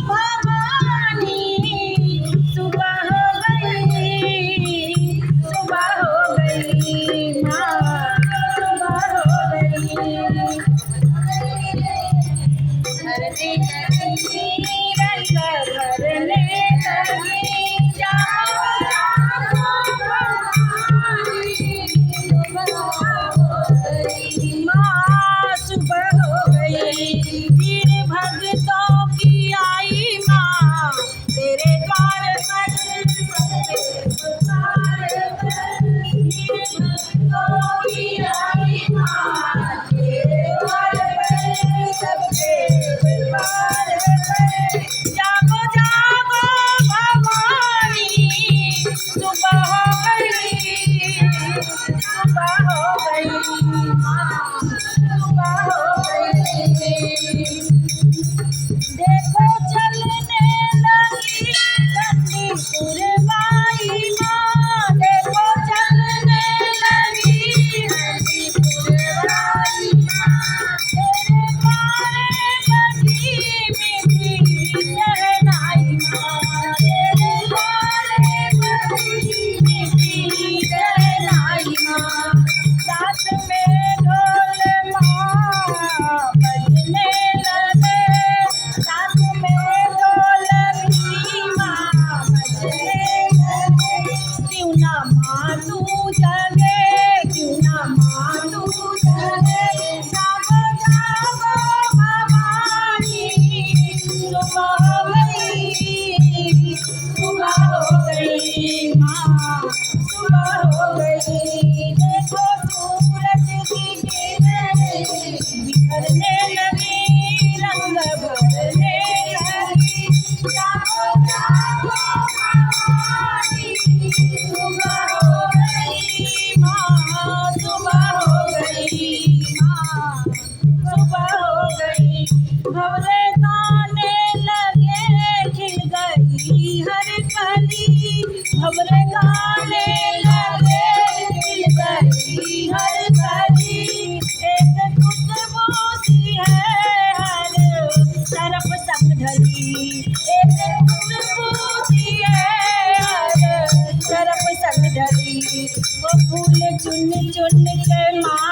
भवानी सुबह हो गई, सुबह हो गई माँ, सुबह हो गई। भरने लगी रंग भरने लगी, जाओ जाओ भवानी सुबह हो गई माँ, सुबह हो गई। फिर भक्तों की आई माँ, तेरे द्वार पर पुकार कर। फिर भक्तों की आई माँ, तेरे द्वार पर सबके पुकार कर। जागो जागो भवानी सुबह हो गई, सुबह हो गई माँ, सुबह हो गई। देखो चलने लगी ठंडी पुरवाई माँ, देखो चलने लगी ठंडी पुरवाई माँ। तेरे द्वारे बजी मीठी शहनाई माँ, तेरे द्वारे बजी मीठी शहनाई माँ। साथ में ढोल माँ बजने लगे, साथ में ढोल भी माँ बजने लगे। क्यों ना माँ तू जगे, क्यों ना माँ तू जगे। जागो जागो भवानी सुबह हो गई, सुबह हो गई माँ, सुबह हो गई। देखो सूरज की किरणें बिखरने लगी, रंग भरने लगी। जागो जागो भवानी सुबह हो गई माँ, सुबह हो गई माँ, सुबह हो गई। भंवरे गाने लगे खिल गई हर कली, भंवरे गाने लगे खिल गई हर कली। एक खुशबू सी है हर तरफ संग ढली, एक खुशबू सी है हर तरफ संग ढली। वो फूल चुन चुन के माँ